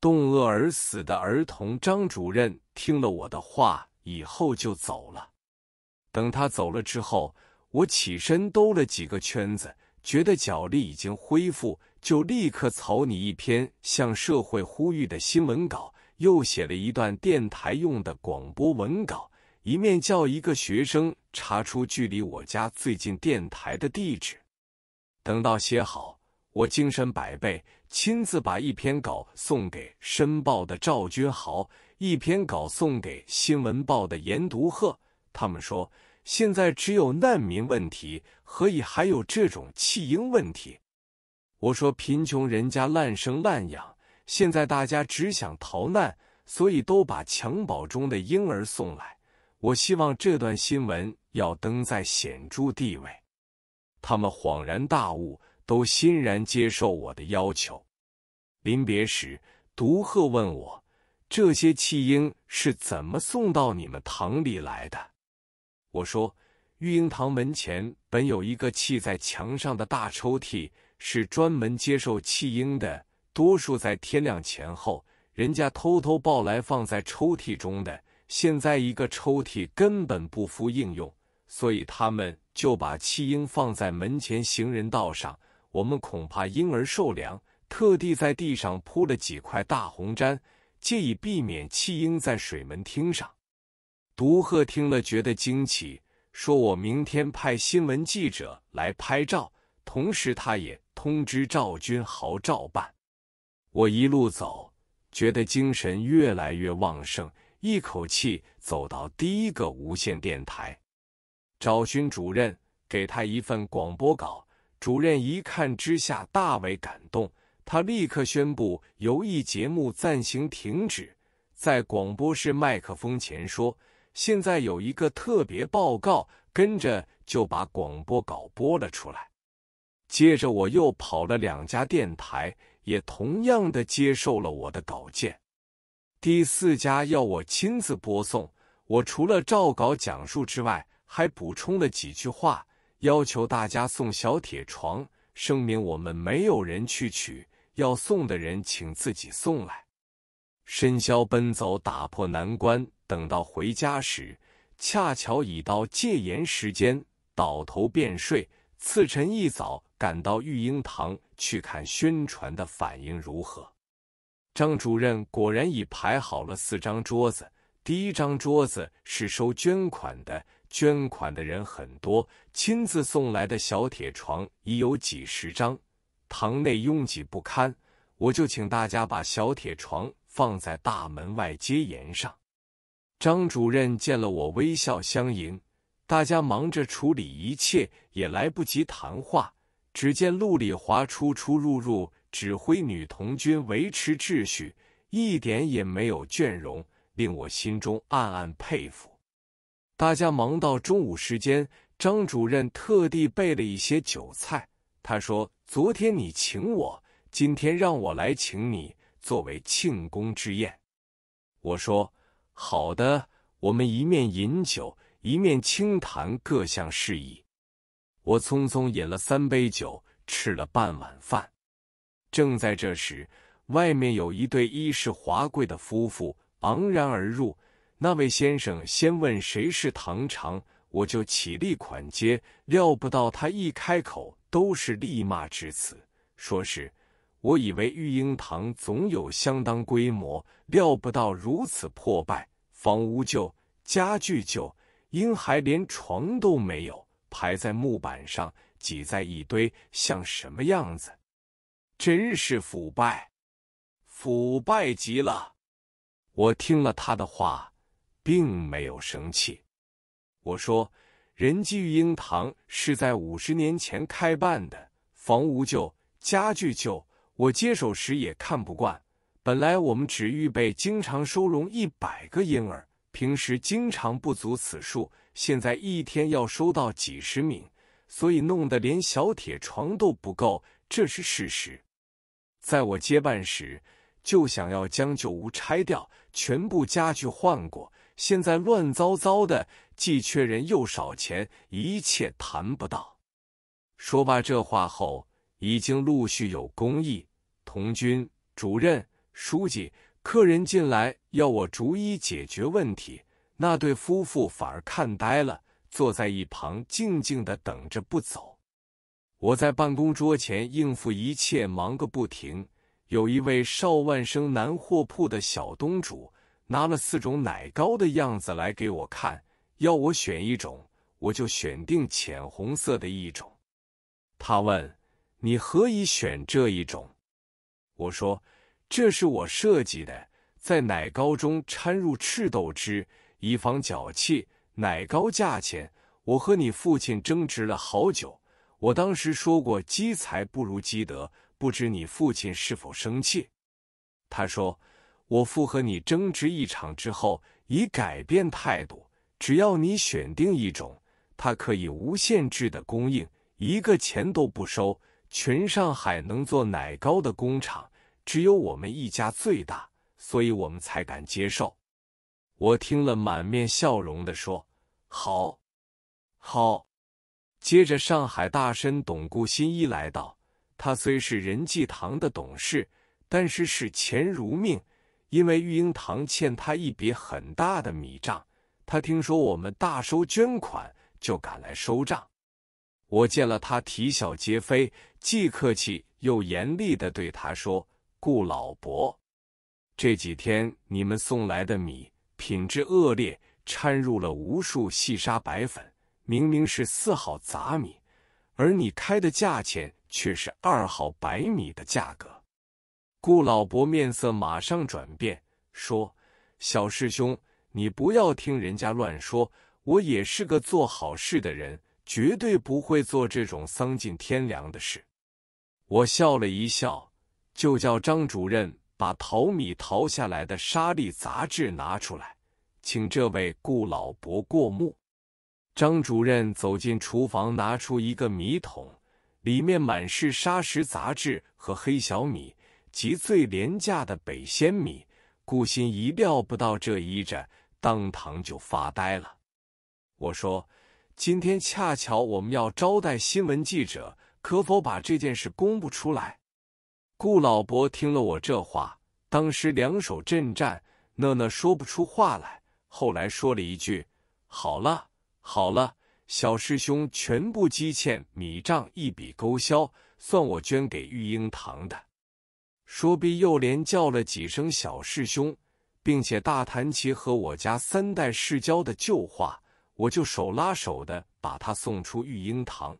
冻饿而死的儿童张主任听了我的话以后就走了。等他走了之后，我起身兜了几个圈子，觉得脚力已经恢复，就立刻草拟一篇向社会呼吁的新闻稿，又写了一段电台用的广播文稿，一面叫一个学生查出距离我家最近电台的地址。等到写好，我精神百倍，亲自把一篇稿送给《申报》的赵君豪，一篇稿送给《新闻报》的严独鹤。他们说，现在只有难民问题，何以还有这种弃婴问题？我说，贫穷人家滥生滥养，现在大家只想逃难，所以都把襁褓中的婴儿送来。我希望这段新闻要登在显著地位。他们恍然大悟，都欣然接受我的要求。临别时，独鹤问我，这些弃婴是怎么送到你们堂里来的？我说，育婴堂门前本有一个砌在墙上的大抽屉，是专门接受弃婴的，多数在天亮前后，人家偷偷抱来放在抽屉中的。现在一个抽屉根本不敷应用，所以他们就把弃婴放在门前行人道上。我们恐怕婴儿受凉，特地在地上铺了几块大红毡，借以避免弃婴在水门汀上。独鹤听了觉得惊奇，说我明天派新闻记者来拍照，同时他也通知赵君豪照办。我一路走，觉得精神越来越旺盛，一口气走到第一个无线电台，找寻主任，给他一份广播稿。主任一看之下大为感动，他立刻宣布游艺节目暂行停止，在广播室麦克风前说，现在有一个特别报告，跟着就把广播稿播了出来。接着我又跑了2家电台，也同样的接受了我的稿件。第4家要我亲自播送，我除了照稿讲述之外，还补充了几句话，要求大家送小铁床，声明我们没有人去取，要送的人请自己送来。深宵奔走，打破难关，等到回家时，恰巧已到戒严时间，倒头便睡。次晨一早赶到育婴堂去看宣传的反应如何。张主任果然已排好了4张桌子，第1张桌子是收捐款的，捐款的人很多，亲自送来的小铁床已有几十张，堂内拥挤不堪，我就请大家把小铁床放在大门外阶沿上。张主任见了我微笑相迎，大家忙着处理一切，也来不及谈话。只见陆丽华出出入入，指挥女童军维持秩序，一点也没有倦容，令我心中暗暗佩服。大家忙到中午时间，张主任特地备了一些酒菜。他说，昨天你请我，今天让我来请你，作为庆功之宴。我说，好的，我们一面饮酒，一面轻谈各项事宜。我匆匆饮了3杯酒，吃了半碗饭。正在这时，外面有一对衣饰华贵的夫妇昂然而入。那位先生先问谁是堂长，我就起立款接，料不到他一开口都是厉骂之词，说是我以为育婴堂总有相当规模，料不到如此破败，房屋旧，家具旧，婴孩连床都没有，排在木板上，挤在一堆，像什么样子？真是腐败，腐败极了。我听了他的话，并没有生气。我说，仁济育婴堂是在50年前开办的，房屋旧，家具旧，我接手时也看不惯。本来我们只预备经常收容100个婴儿，平时经常不足此数，现在一天要收到几十名，所以弄得连小铁床都不够，这是事实。在我接办时，就想要将旧屋拆掉，全部家具换过，现在乱糟糟的，既缺人又少钱，一切谈不到。说罢这话后，已经陆续有公益、童军、主任、书记，客人进来要我逐一解决问题。那对夫妇反而看呆了，坐在一旁静静地等着不走。我在办公桌前应付一切，忙个不停。有一位邵万生南货铺的小东主拿了4种奶糕的样子来给我看，要我选一种，我就选定浅红色的一种。他问：你何以选这一种？我说：这是我设计的，在奶糕中掺入赤豆汁，以防脚气。奶糕价钱，我和你父亲争执了好久。我当时说过积财不如积德，不知你父亲是否生气？他说：我父和你争执一场之后，已改变态度，只要你选定一种，他可以无限制的供应，1个钱都不收。全上海能做奶糕的工厂，只有我们一家最大，所以我们才敢接受。我听了满面笑容地说：好，好。接着上海大绅董顾新一来到，他虽是仁济堂的董事，但是视钱如命，因为育婴堂欠他一笔很大的米账，他听说我们大收捐款，就赶来收账。我见了他啼笑皆非，既客气又严厉地对他说：顾老伯，这几天你们送来的米品质恶劣，掺入了无数细沙白粉，明明是4号杂米，而你开的价钱却是2号白米的价格。顾老伯面色马上转变，说：小师兄，你不要听人家乱说，我也是个做好事的人，绝对不会做这种丧尽天良的事。我笑了一笑，就叫张主任把淘米淘下来的沙粒杂志拿出来，请这位顾老伯过目。张主任走进厨房，拿出一个米桶，里面满是砂石杂志和黑小米，及最廉价的北鲜米。顾新一料不到这一着，当堂就发呆了。我说：今天恰巧我们要招待新闻记者，可否把这件事公布出来？顾老伯听了我这话，当时两手震颤，讷说不出话来，后来说了一句：好了好了，小师兄全部积欠米账一笔勾销，算我捐给育婴堂的。说毕又连叫了几声小师兄，并且大谈其和我家3代世交的旧话，我就手拉手的把他送出育婴堂。